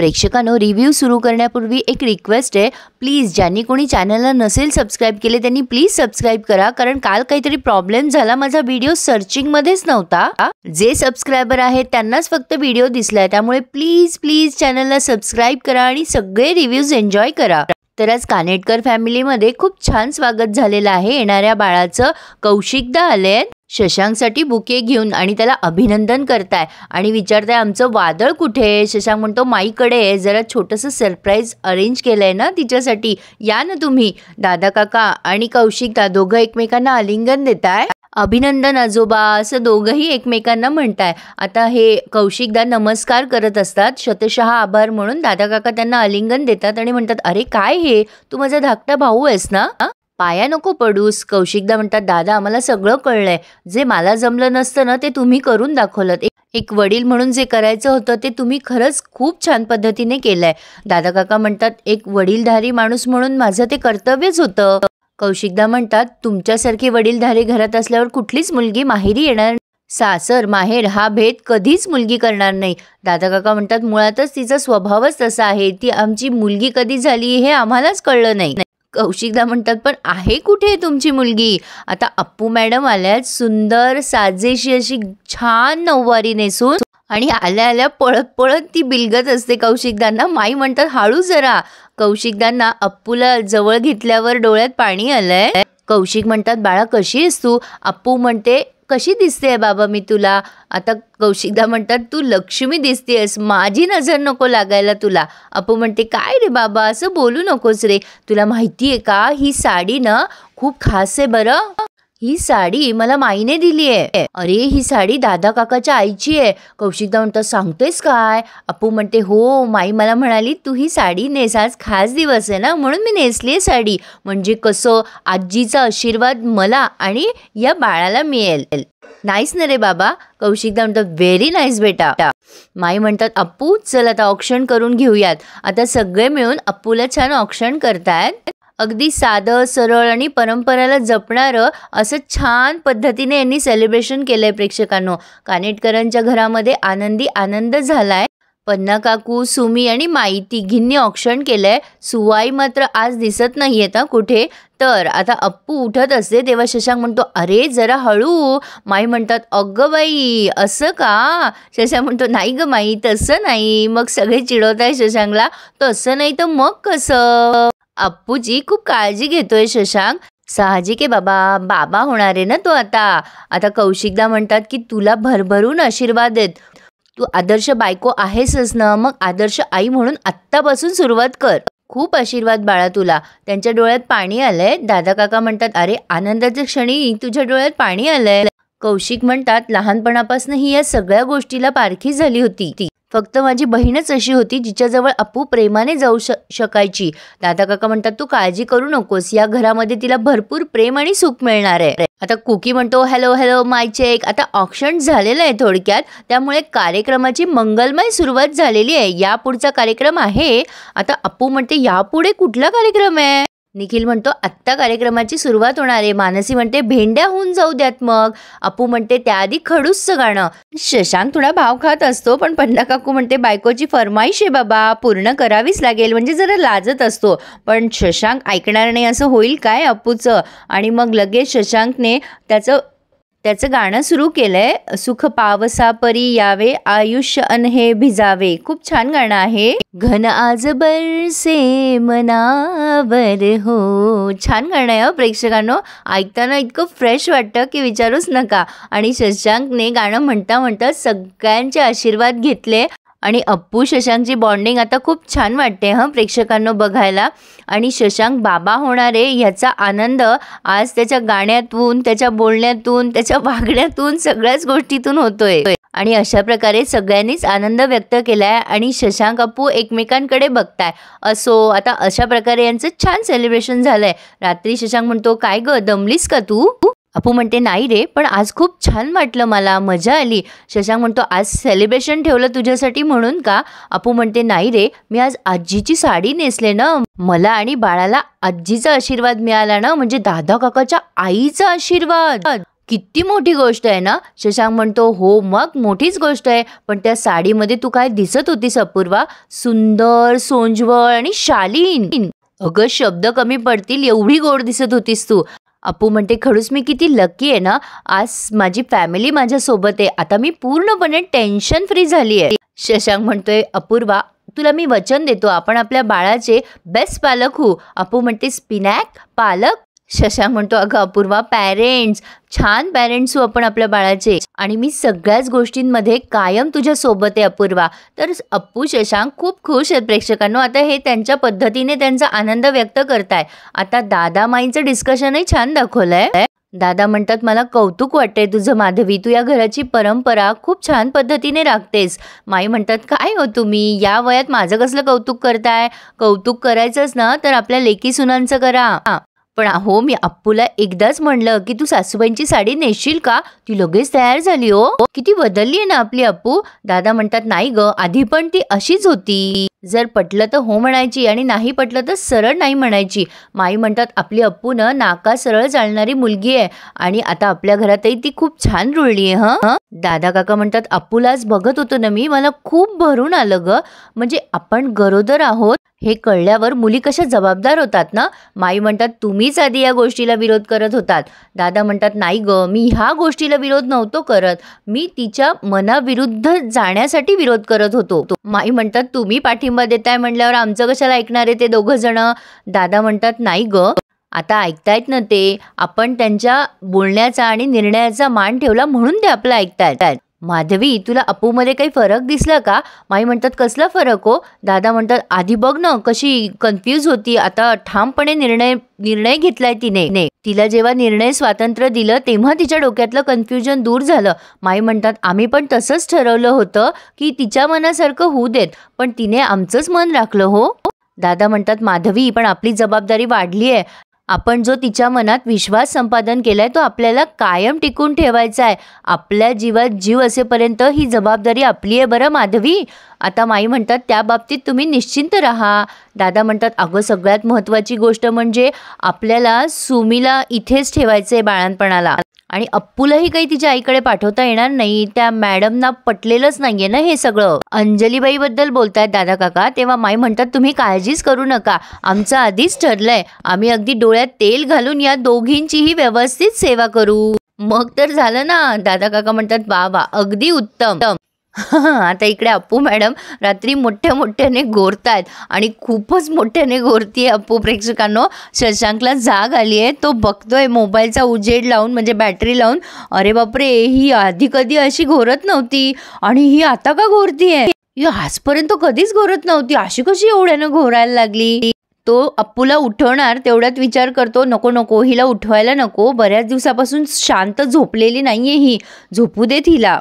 प्रेक्षकांनो, review सुरू करण्यापूर्वी एक रिक्वेस्ट आहे, प्लीज ज्यांनी कोणी चॅनलला नसेल सबस्क्राईब केले त्यांनी प्लीज सबस्क्राईब करा, कारण काल काहीतरी प्रॉब्लेम झाला, माझा व्हिडिओ सर्चिंगमध्येच नव्हता. जे सबस्क्रायबर आहेत त्यांनाच फक्त व्हिडिओ दिसलाय, त्यामुळे प्लीज प्लीज चॅनलला सबस्क्राईब करा आणि सगळे रिव्ह्यूज एन्जॉय करा. तर आज कानेटकर फॅमिलीमध्ये खूप छान स्वागत झालेलं आहे. येणाऱ्या बाळाचं कौशिकदा आले शशांकसाठी बुके घेऊन आणि त्याला अभिनंदन करताय आणि विचारताय आमचं वादळ कुठे. शशांक म्हणतो माईकडे जरा छोटंसं सरप्राईज अरेंज केलंय ना तिच्यासाठी, या ना तुम्ही. दादा काका आणि कौशिकदा दोघं एकमेकांना आलिंगन देताय. अभिनंदन आजोबा असं दोघंही एकमेकांना म्हणताय. आता हे कौशिकदा नमस्कार करत असतात, शतशः आभार म्हणून दादा काका त्यांना आलिंगन देतात आणि म्हणतात, अरे काय हे, तू माझा धाकटा भाऊ आहेस ना, पाया नको पडूस. कौशिकदा म्हणतात, दादा आम्हाला सगळं कळलंय, जे मला जमलं नसतं ना ते तुम्ही करून दाखवलं. एक वडील म्हणून जे करायचं होतं ते तुम्ही खरंच खूप छान पद्धतीने केलंय. दादा काका म्हणतात, एक वडीलधारी माणूस म्हणून माझं ते कर्तव्यच होतं. कौशिकदा म्हणतात, तुमच्यासारखी वडीलधारी घरात असल्यावर कुठलीच मुलगी माहेरी येणार, सासर माहेर हा भेद कधीच मुलगी करणार नाही. दादा काका म्हणतात, मुळातच तिचा स्वभावच तसा आहे, ती आमची मुलगी कधी झाली हे आम्हालाच कळलं नाही. कौशिकदा म्हणतात, पण आहे कुठे तुमची मुलगी. आता अप्पू मॅडम आल्यात सुंदर साजेशी अशी छान नऊवारी नेसून, आणि आल्या आल्या पळत पळत ती बिलगत असते कौशिकदांना. माई म्हणतात, हळू जरा. कौशिकदांना अप्पूला जवळ घेतल्यावर डोळ्यात पाणी आलंय. कौशिक म्हणतात, बाळा कशी आहेस तू. अप्पू म्हणते, कशी दिसते बाबा मी तुला. आता कौशिकदा म्हणतात, तू लक्ष्मी दिसतेस, माझी नजर नको लागायला तुला. अप्पू म्हणते, काय रे बाबा असं बोलू नकोस रे, तुला माहिती आहे का ही साडी ना खूप खास आहे बरं. ही साडी मला माईने दिली आहे. अरे ही साडी दादा काकाच्या आईची आहे. कौशिकदा म्हणतात, सांगतेस काय. अप्पू म्हणते, हो माई मला म्हणाली तू ही साडी नेस, आज खास दिवस आहे ना म्हणून मी नेसली आहे साडी, म्हणजे कसं आजीचा आशीर्वाद मला आणि या बाळाला मिळेल. नाईस ना रे बाबा. कौशिकदा म्हणतात, व्हेरी नाईस बेटा. माई म्हणतात, अप्पू चल आता ऑक्शन करून घेऊयात. आता सगळे मिळून अप्पूला छान ऑक्शन करतायत. अगदी साधं सरळ आणि परंपरेला जपणारं असं छान पद्धतीने यांनी सेलिब्रेशन केलंय. प्रेक्षकांनो, कानेटकरांच्या घरामध्ये आनंदी आनंद झालाय. पन्ना काकू, सुमी आणि माई तिघींनी ऑक्शन केलंय. सुवाई मात्र आज दिसत नाहीये ना कुठे. तर आता अप्पू उठत असते तेव्हा शशांक म्हणतो, अरे जरा हळू. माई म्हणतात, अगं बाई असं का. शशांक म्हणतो, नाही ग माई तसं नाही. मग सगळे चिडवताय शशांकला, तसं नाही तर मग कसं. अप्पूची खूप काळजी घेतोय शशांक. साहजिक आहे बाबा, बाबा होणार आहे ना तो आता कौशिकदा म्हणतात की तुला भरभरून आशीर्वाद देत, तू आदर्श बायको आहेसच ना, मग आदर्श आई म्हणून आत्तापासून सुरुवात कर. खूप आशीर्वाद बाळा तुला. त्यांच्या डोळ्यात पाणी आलंय. दादा काका म्हणतात, अरे आनंदाच्या क्षणी तुझ्या डोळ्यात पाणी आलंय. कौशिक म्हणतात, लहानपणापासून ही या सगळ्या गोष्टीला पारखी झाली होती, फक्त माझी बहीणच अशी होती जिच्याजवळ अप्पू प्रेमाने जाऊ शकायची. दादा काका म्हणतात, तू काळजी करू नकोस, या घरामध्ये तिला भरपूर प्रेम आणि सुख मिळणार आहे. आता कुकी म्हणतो, हॅलो हॅलो माय चेक. आता ऑक्शन झालेलं आहे थोडक्यात, त्यामुळे कार्यक्रमाची मंगलमय सुरुवात झालेली आहे. यापुढचा कार्यक्रम आहे. आता अप्पू म्हणते, यापुढे कुठला कार्यक्रम आहे. निखिल म्हणतो, आत्ता कार्यक्रमाची सुरुवात होणार आहे. मानसी म्हणते, भेंड्या होऊन जाऊ द्यात मग. अप्पू म्हणते, त्याआधी खडूसचं गाणं. शशांक थोडा भाव खात असतो, पण पन्ना काकू म्हणते, बायकोची फरमाईश आहे बाबा, पूर्ण करावीच लागेल, म्हणजे जरा लाजत असतो. पण शशांक ऐकणार नाही असं होईल काय अप्पूचं. आणि मग लगेच शशांकने त्याचं गाणं सुरू केलंय. सुख पावसा परी यावे, आयुष्य अनहे भिजावे. खूप छान गाणं आहे. घन आज बरसे मनावर हो. छान गाणं आहे प्रेक्षकांनो, ऐकताना इतकं फ्रेश वाटतं की विचारूच नका. आणि शशांकने गाणं म्हणता म्हणता सगळ्यांचे आशीर्वाद घेतले आणि अप्पू शशांकची बॉन्डिंग आता खूप छान वाटते प्रेक्षकांनो बघायला. आणि शशांक बाबा होणार आहे ह्याचा आनंद आज त्याच्या गाण्यातून, त्याच्या बोलण्यातून, त्याच्या वागण्यातून, सगळ्याच गोष्टीतून होतोय. आणि अशा प्रकारे सगळ्यांनीच आनंद व्यक्त केलाय आणि शशांक अप्पू एकमेकांकडे बघताय. असो, आता अशा प्रकारे यांचं छान सेलिब्रेशन झालंय. रात्री शशांक म्हणतो, काय ग दमलीस का तू. अप्पू म्हणते, नाही रे, पण आज खूप छान वाटलं, मला मजा आली. शशांक म्हणतो, आज सेलिब्रेशन ठेवलं तुझ्यासाठी म्हणून का. अप्पू म्हणते, नाही रे, मी आज आजीची साडी नेसले ना, मला आणि बाळाला आजीचा आशीर्वाद मिळाला ना, म्हणजे दादा काकाच्या आईचा आशीर्वाद. किती मोठी गोष्ट आहे ना? शशांक म्हणतो, हो मग मोठीच गोष्ट आहे. पण त्या साडीमध्ये तू काय दिसत होतीस अपूर्वा? सुंदर, सोंजवळ आणि शालीन. अगं शब्द कमी पडतील एवढी गोड दिसत होतीस तू. अप्पू म्हणते, खडूस मी किती लकी आहे ना, आज माझी फॅमिली माझ्यासोबत आहे. आता मी पूर्णपणे टेन्शन फ्री झाली आहे. शशांक म्हणतोय, अपूर्वा तुला मी वचन देतो आपण आपल्या बाळाचे बेस्ट पालक होऊ. अप्पू म्हणते, स्पिनॅक पालक? शशांक म्हणतो, अगं अपूर्वा पॅरेंट्स, छान पॅरेंट्स हो आपण आपल्या बाळाचे, आणि मी सगळ्याच गोष्टींमध्ये कायम तुझ्या सोबत आहे अपूर्वा. तर अप्पू शशांक खूप खुश आहेत प्रेक्षकांनो. आता हे त्यांच्या पद्धतीने त्यांचा आनंद व्यक्त करताय. आता दादा माईंचं डिस्कशनही छान दाखवलंय. दादा म्हणतात, मला कौतुक वाटतंय तुझं माधवी, तू या घराची परंपरा खूप छान पद्धतीने राखतेस. माई म्हणतात, काय हो तुम्ही या वयात माझं कसलं कौतुक करताय? कौतुक करायचंच ना तर आपल्या लेकी सुनांचं करा. पण अहो मी अप्पूला एकदाच म्हणलं की तू सासूबाईंची साडी नेसशील का? ती लगेच तयार झाली हो. किती बदलली आहे ना आपली अप्पू. दादा म्हणतात, नाही ग आधी पण ती अशीच होती. जर पटलं तर हो म्हणायची आणि नाही पटलं तर सरळ नाही म्हणायची. माई म्हणतात, आपली अप्पू ना नाका सरळ चालणारी मुलगी आहे आणि आता आपल्या घरातही ती खूप छान रुळली आहे. हं. दादा काका म्हणतात, अप्पूलाच बघत होतो ना मी, मला खूप भरून आलं ग. म्हणजे आपण गरोदर आहोत हे कळल्यावर मुली कशा जबाबदार होतात ना. माई म्हणतात, तुम्हीच आधी या गोष्टीला विरोध करत होतात. दादा म्हणतात, नाही ग मी ह्या गोष्टीला विरोध नव्हतो करत, मी तिच्या मनाविरुद्ध जाण्यासाठी विरोध करत होतो. माई म्हणतात, तुम्ही पाठिंबा देताय म्हणल्यावर आमचं कशाला ऐकणार आहे ते दोघं जण. दादा म्हणतात, नाही ग आता ऐकतायत ना ते, आपण त्यांच्या बोलण्याचा आणि निर्णयाचा मान ठेवला म्हणून ते आपलं ऐकतायत. माधवी तुला अप्पूमध्ये काही फरक दिसला का? माई म्हणतात, कसला फरक हो? दादा म्हणतात, आधी बघ ना कशी कन्फ्यूज होती, आता ठामपणे निर्णय घेतलाय तिने. तिला जेव्हा निर्णय स्वातंत्र्य दिलं तेव्हा तिच्या डोक्यातलं कन्फ्युजन दूर झालं. माई म्हणतात, आम्ही पण तसंच ठरवलं होतं की तिच्या मनासारखं होऊ देत, पण तिने आमचंच मन राखलं हो. दादा म्हणतात, माधवी पण आपली जबाबदारी वाढली आहे. आपण जो तिच्या मनात विश्वास संपादन केलाय तो आपल्याला कायम टिकून ठेवायचा आहे. आपल्या जीवात जीव असेपर्यंत ही जबाबदारी आपली आहे बरं माधवी. आता माई म्हणतात, त्या बाबतीत तुम्ही निश्चिंत राहा. दादा म्हणतात, अगं सगळ्यात महत्त्वाची गोष्ट म्हणजे आपल्याला सुमीला इथेच ठेवायचं आहे बाळणपणाला, आणि अप्पूलाही काही तिच्या आईकडे पाठवता येणार नाही. त्या मॅडमना पटलेलंच नाहीये ना हे सगळं. अंजलीबाईबद्दल बोलतायत दादा काका, तेव्हा माई म्हणतात, तुम्ही काळजीच करू नका, आमचं आधीच ठरलंय, आम्ही अगदी डोळ्यात तेल घालून या दोघींचीही व्यवस्थित सेवा करू. मग तर झालं ना. दादा काका म्हणतात, वा वा अगदी उत्तम. आता इकडे अप्पू मॅडम रात्री मोठ्याने गोरतायत आणि खूपच मोठ्याने गोरतीये अप्पू. प्रेक्षकांनो शशांकला जाग आली आहे, तो बघतोय मोबाईलचा उजेड लावून म्हणजे बॅटरी लावून. अरे बापरे, ही आधी कधी अशी घोरत नव्हती आणि ही आता का घोरतीये? ही आजपर्यंत कधीच घोरत नव्हती, अशी कशी एवढ्यानं घोरायला लागली? तो अप्पूला उठवणार तेवढ्यात विचार करतो, नको नको हिला उठवायला नको, बऱ्याच दिवसापासून शांत झोपलेली नाहीये ही, झोपू देत हिला.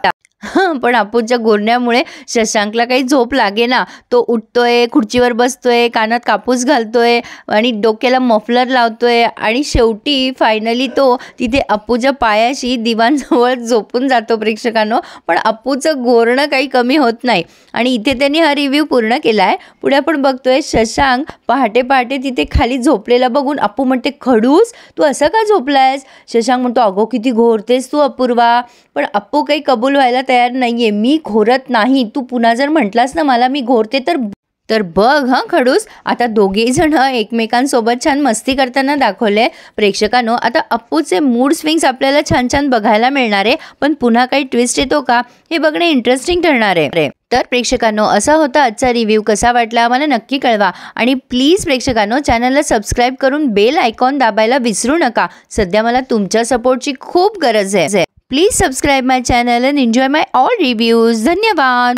पण अप्पूच्या गोरण्यामुळे शशांकला काही झोप लागे ना. तो उठतोय, खुर्चीवर बसतोय, कानात कापूस घालतोय आणि डोक्याला मफलर लावतोय आणि शेवटी फायनली तो तिथे अप्पूच्या पायाशी दिवाणजवळ झोपून जातो प्रेक्षकांनो. पण अप्पूचं गोरणं काही कमी होत नाही आणि इथे त्यांनी हा रिव्ह्यू पूर्ण केला आहे. पुढे आपण बघतोय शशांक पहाटे तिथे खाली झोपलेला बघून अप्पू म्हणते, खडूस तू असं का झोपलायस? शशांक म्हणतो, अगो किती घोरतेस तू अपूर्वा. पण अप्पू काही कबूल व्हायला तयार नाहीये, मी घोरत नाही, तू पुन्हा जर म्हटलास ना मला मी घोरते तर बघ हा खडूस. आता दोघेही जण एकमेकांसोबत छान मस्ती करताना दाखवले प्रेक्षकांनो. आता अप्पूचे मूड स्विंग्स आपल्याला छान बघायला मिळणार आहे, पण पुन्हा काही ट्विस्ट येतो का हे बघणे इंटरेस्टिंग ठरणार आहे. तर प्रेक्षकांनो असा होता आजचा रिव्ह्यू. कसा वाटला मला नक्की कळवा आणि प्लीज प्रेक्षकांनो चॅनलला सबस्क्राईब करून बेल आयकॉन दाबायला विसरू नका. सध्या मला तुमच्या सपोर्टची खूप गरज आहे. Please subscribe my channel and enjoy my all reviews. धन्यवाद.